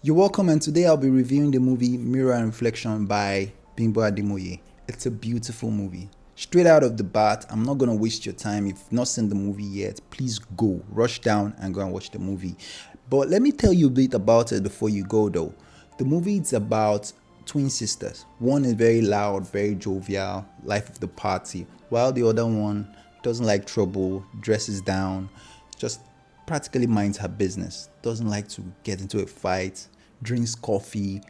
You're welcome, and today I'll be reviewing the movie Mirror and Reflection by Bimbo Ademoye. It's a beautiful movie. Straight out of the bat, I'm not gonna waste your time. If you've not seen the movie yet, please go, rush down and go and watch the movie. But let me tell you a bit about it before you go though. The movie is about twin sisters. One is very loud, very jovial, life of the party, while the other one doesn't like trouble, dresses down, just practically minds her business, doesn't like to get into a fight, drinks coffee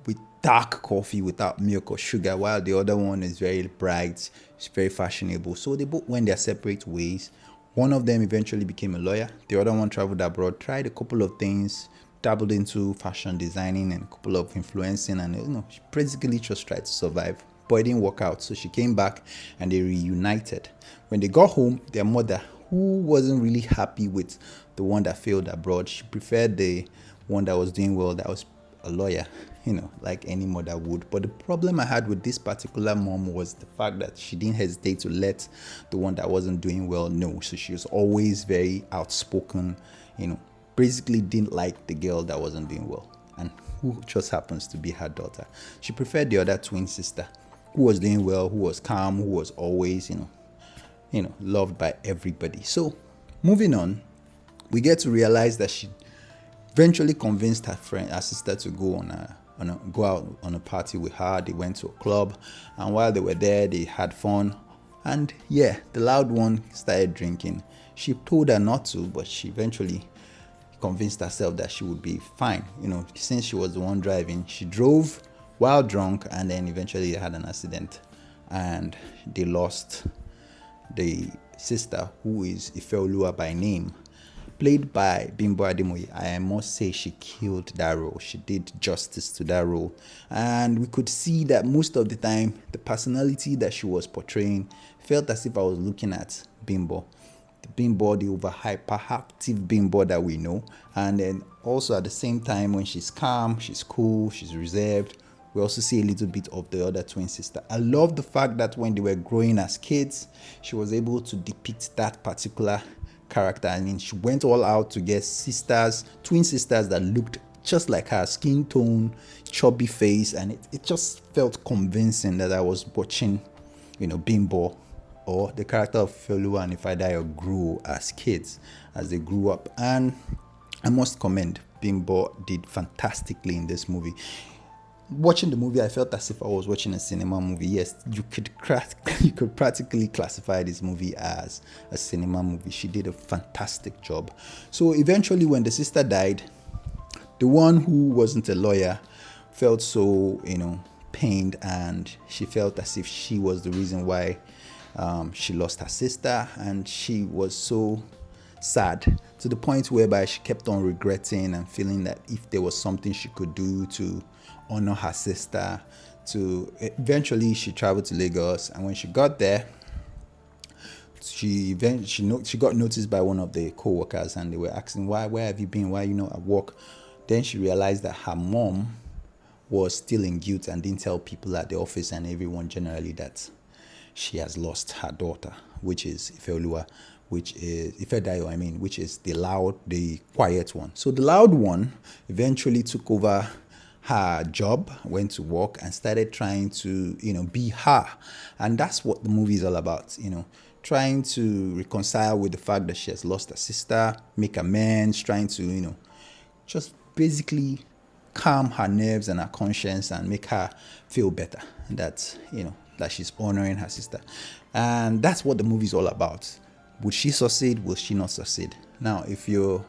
with dark coffee without milk or sugar, while the other one is very bright, she's very fashionable. So they both went their separate ways. One of them eventually became a lawyer, the other one traveled abroad, tried a couple of things, dabbled into fashion designing and a couple of influencing, and she basically just tried to survive. But it didn't work out, so she came back and they reunited. When they got home, their mother, who wasn't really happy with the one that failed abroad, she preferred the one that was doing well, that was a lawyer, like any mother would. But the problem I had with this particular mom was the fact that she didn't hesitate to let the one that wasn't doing well know. So she was always very outspoken, basically didn't like the girl that wasn't doing well, and who just happens to be her daughter. She preferred the other twin sister, who was doing well, who was calm, who was always, loved by everybody. So, moving on, we get to realize that she eventually convinced her sister, to go go out on a party with her. They went to a club, and while they were there, they had fun. And yeah, the loud one started drinking. She told her not to, but she eventually convinced herself that she would be fine. Since she was the one driving, she drove while drunk, and then eventually they had an accident, and they lost the sister, who is Ifeoluwa by name, played by Bimbo Ademoye. I must say she killed that role. She did justice to that role. And we could see that most of the time, the personality that she was portraying felt as if I was looking at Bimbo. The Bimbo, the over hyperactive Bimbo that we know. And then also at the same time, when she's calm, she's cool, she's reserved, we also see a little bit of the other twin sister. I love the fact that when they were growing as kids, she was able to depict that particular character. I mean, she went all out to get twin sisters that looked just like her, skin tone, chubby face, and it just felt convincing that I was watching, Bimbo, or the character of Feoluwa and Ifedayo grew as kids, as they grew up. And I must commend Bimbo did fantastically in this movie. Watching the movie, I felt as if I was watching a cinema movie. Yes, you could practically classify this movie as a cinema movie. She did a fantastic job. So eventually, when the sister died, the one who wasn't a lawyer felt so, pained, and she felt as if she was the reason why she lost her sister, and she was so sad, to the point whereby she kept on regretting and feeling that if there was something she could do to honor her sister, eventually she traveled to Lagos. And when she got there, she got noticed by one of the co-workers, and they were asking, where have you been, why are you not at work? Then she realized that her mom was still in guilt and didn't tell people at the office and everyone generally that she has lost her daughter, which is Ifeoluwa, which is Ifedayo, which is the quiet one. So the loud one eventually took over her job, went to work, and started trying to, be her. And that's what the movie is all about, trying to reconcile with the fact that she has lost her sister, make amends, trying to, just basically calm her nerves and her conscience and make her feel better. That, that she's honoring her sister. And that's what the movie is all about. Would she succeed? Will she not succeed? Now, if you're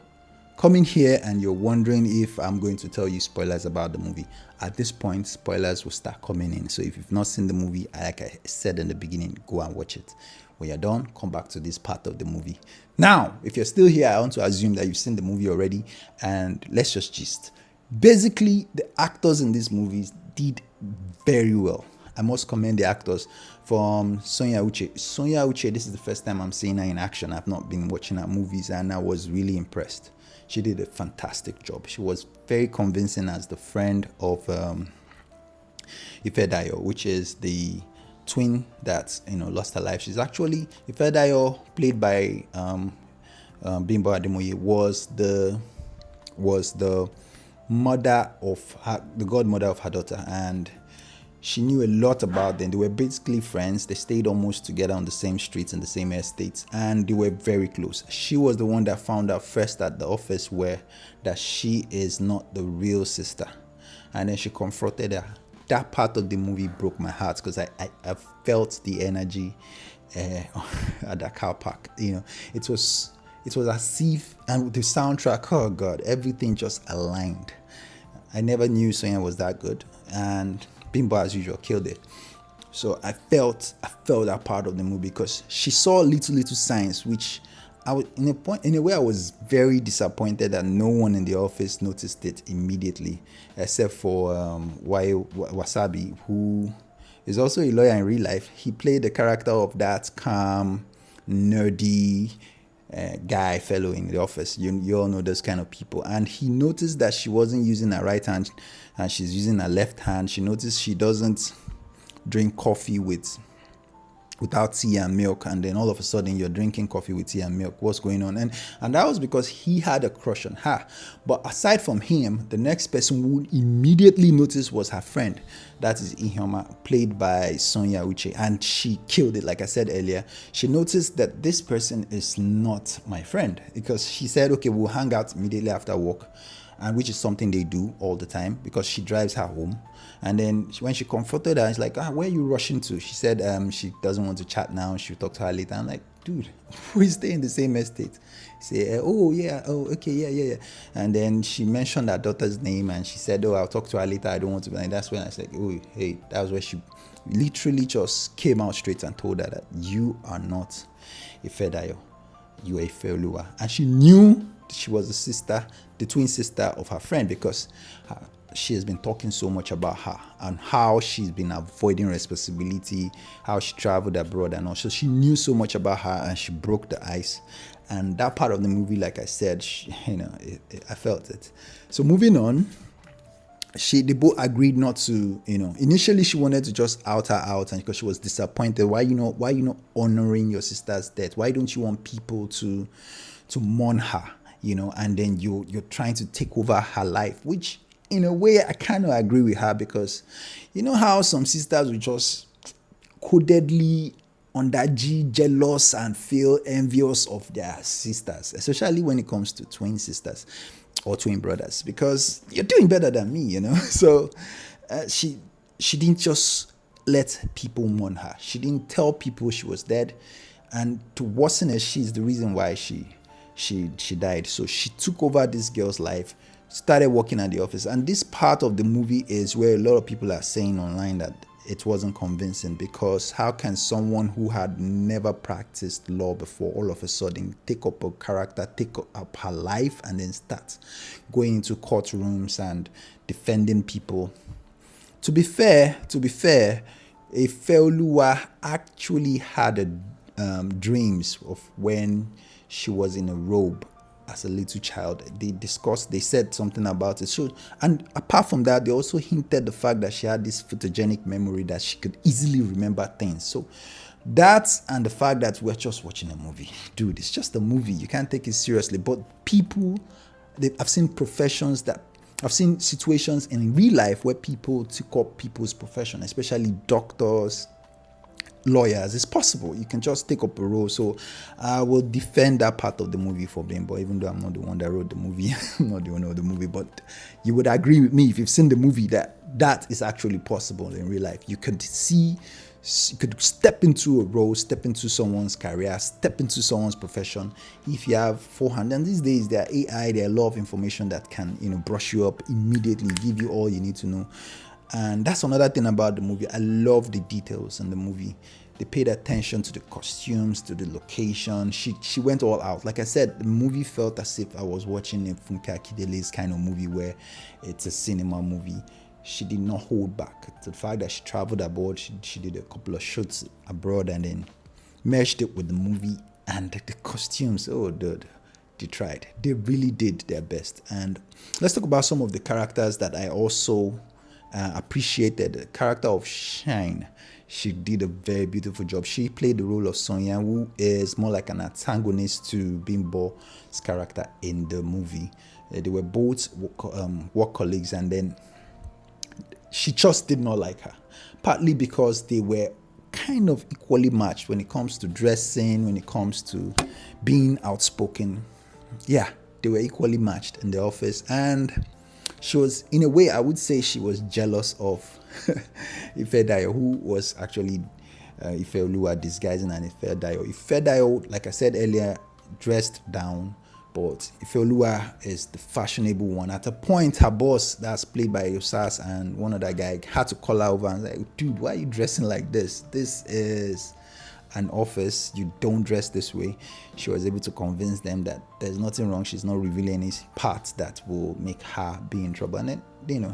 coming here and you're wondering if I'm going to tell you spoilers about the movie, at this point, spoilers will start coming in. So if you've not seen the movie, like I said in the beginning, go and watch it. When you're done, come back to this part of the movie. Now, if you're still here, I want to assume that you've seen the movie already, and let's just gist. Basically, the actors in these movies did very well. I must commend the actors, from Sonia Uche. Sonia Uche, this is the first time I'm seeing her in action. I've not been watching her movies, and I was really impressed. She did a fantastic job. She was very convincing as the friend of Ifedayo, which is the twin that lost her life. She's actually, Ifedayo, played by Bimbo Ademoye, was the the godmother of her daughter, and she knew a lot about them. They were basically friends. They stayed almost together on the same streets in the same estates, and they were very close. She was the one that found out first at the office where that she is not the real sister, and then she confronted her. That part of the movie broke my heart because I felt the energy at that car park. It was as if, and with the soundtrack, oh god, everything just aligned. I never knew Sonia was that good, and Bimbo as usual killed it. So I felt that part of the movie because she saw little signs, which in a way I was very disappointed that no one in the office noticed it immediately, except for Wasabi, who is also a lawyer in real life. He played the character of that calm, nerdy fellow in the office. You all know those kind of people. And he noticed that she wasn't using her right hand and she's using her left hand. She noticed she doesn't drink coffee without tea and milk, and then all of a sudden you're drinking coffee with tea and milk. What's going on? And that was because he had a crush on her. But aside from him, the next person who immediately noticed was her friend. That is Ihioma, played by Sonia Uche, and she killed it. Like I said earlier, she noticed that this person is not my friend, because she said, okay, we'll hang out immediately after work, and which is something they do all the time because she drives her home. And then when she confronted her, it's like, where are you rushing to? She said she doesn't want to chat now. She'll talk to her later. I'm like, dude, we stay in the same estate. Say, oh yeah, oh okay, yeah. And then she mentioned her daughter's name, and she said, oh, I'll talk to her later. I don't want to. And that's when I said, oh, hey, that was where she literally just came out straight and told her that you are not a Fedayo, you are a Feoluwa. And she knew she was the twin sister of her friend, because she has been talking so much about her and how she's been avoiding responsibility, how she traveled abroad and all. So she knew so much about her, and she broke the ice. And that part of the movie, like I said, I felt it. So moving on, they both agreed not to, initially she wanted to just out her out, and because she was disappointed. Why you not honoring your sister's death? Why don't you want people to mourn her? And then you're trying to take over her life, which in a way I kind of agree with her, because you know how some sisters will just codedly underage, jealous, and feel envious of their sisters, especially when it comes to twin sisters or twin brothers, because you're doing better than me, So she didn't just let people mourn her. She didn't tell people she was dead, and to worsen it, she's the reason why she died. So she took over this girl's life, started working at the office. And this part of the movie is where a lot of people are saying online that it wasn't convincing, because how can someone who had never practiced law before all of a sudden take up a character, take up her life, and then start going into courtrooms and defending people? To be fair, Ifeoluwa actually had dreams of when she was in a robe as a little child. They said something about it. So, and apart from that, they also hinted the fact that she had this photogenic memory, that she could easily remember things. So that, and the fact that we're just watching a movie. Dude, it's just a movie. You can't take it seriously. But I've seen situations in real life where people took up people's profession, especially doctors, lawyers. It's possible. You can just take up a role. So I will defend that part of the movie for Bimbo, even though I'm not the one that wrote the movie. I'm not the owner of the movie, but you would agree with me if you've seen the movie that is actually possible in real life. You could step into a role, step into someone's career, step into someone's profession if you have forehand. And these days there are AI, there are a lot of information that can brush you up immediately, give you all you need to know. And that's another thing about the movie. I love the details in the movie. They paid attention to the costumes, to the location. She went all out. Like I said, the movie felt as if I was watching a Funke Akindele's kind of movie, where it's a cinema movie. She did not hold back. The fact that she traveled abroad, she did a couple of shoots abroad and then merged it with the movie. And the costumes, oh dude, they tried. They really did their best. And let's talk about some of the characters that I also appreciated. The character of Shine, she did a very beautiful job. She played the role of Sonia, who is more like an antagonist to Bimbo's character in the movie. They were both work colleagues, and then she just did not like her, partly because they were kind of equally matched when it comes to dressing, when it comes to being outspoken. Yeah, they were equally matched in the office, and she was, in a way, I would say she was jealous of Ifedayo, who was actually Ifeoluwa disguising an Ifedayo. Ifedayo, like I said earlier, dressed down, but Ifeoluwa is the fashionable one. At a point, her boss, that's played by Yosas, and one other guy had to call her over and say, dude, why are you dressing like this? This is an office, you don't dress this way. She was able to convince them that there's nothing wrong, she's not revealing any parts that will make her be in trouble. And then,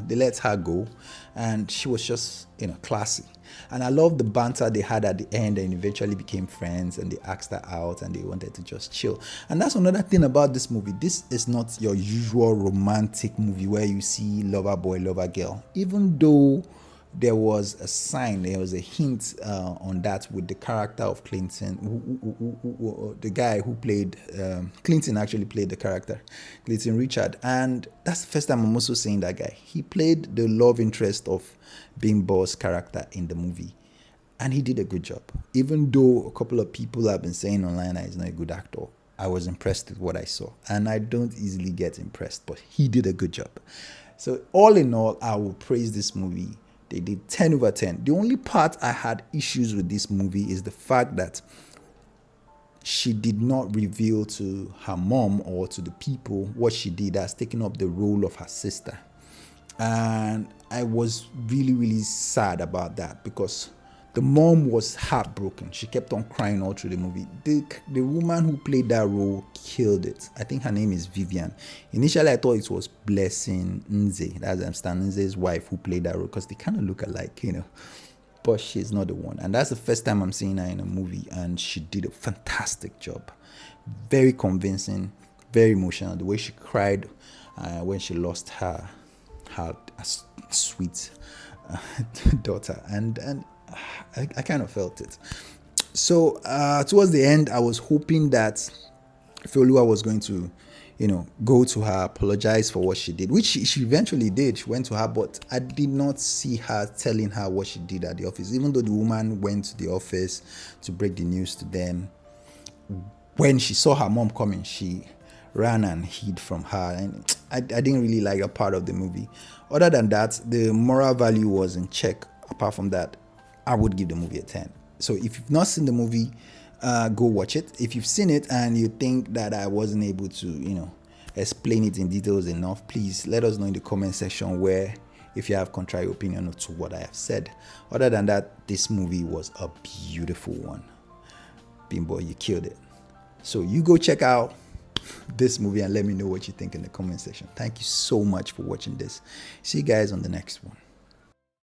they let her go, and she was just, classy. And I love the banter they had at the end, and eventually became friends, and they asked her out, and they wanted to just chill. And that's another thing about this movie. This is not your usual romantic movie where you see lover boy, lover girl. Even though there was a sign, there was a hint on that with the character of Clinton, the guy who played, Clinton actually played the character, Clinton Richard. And that's the first time I'm also seeing that guy. He played the love interest of Bimbo's character in the movie. And he did a good job. Even though a couple of people have been saying online that he's not a good actor, I was impressed with what I saw. And I don't easily get impressed, but he did a good job. So all in all, I will praise this movie. They did 10 over 10. The only part I had issues with this movie is the fact that she did not reveal to her mom or to the people what she did as taking up the role of her sister. And I was really, really sad about that, because the mom was heartbroken. She kept on crying all through the movie. The woman who played that role killed it. I think her name is Vivian. Initially, I thought it was Blessing Nze. That's Stan Nze's wife who played that role, because they kind of look alike, But she's not the one. And that's the first time I'm seeing her in a movie, and she did a fantastic job. Very convincing, very emotional. The way she cried when she lost her sweet daughter. And I kind of felt it. So towards the end, I was hoping that Feoluwa was going to, go to her, apologize for what she did, which she eventually did. She went to her, but I did not see her telling her what she did at the office, even though the woman went to the office to break the news to them. When she saw her mom coming, she ran and hid from her, and I didn't really like a part of the movie. Other than that, the moral value was in check. Apart from that, I would give the movie a 10. So if you've not seen the movie, go watch it. If you've seen it and you think that I wasn't able to, explain it in details enough, please let us know in the comment section where, if you have contrary opinion to what I have said. Other than that, this movie was a beautiful one. Bimbo, you killed it. So you go check out this movie and let me know what you think in the comment section. Thank you so much for watching this. See you guys on the next one.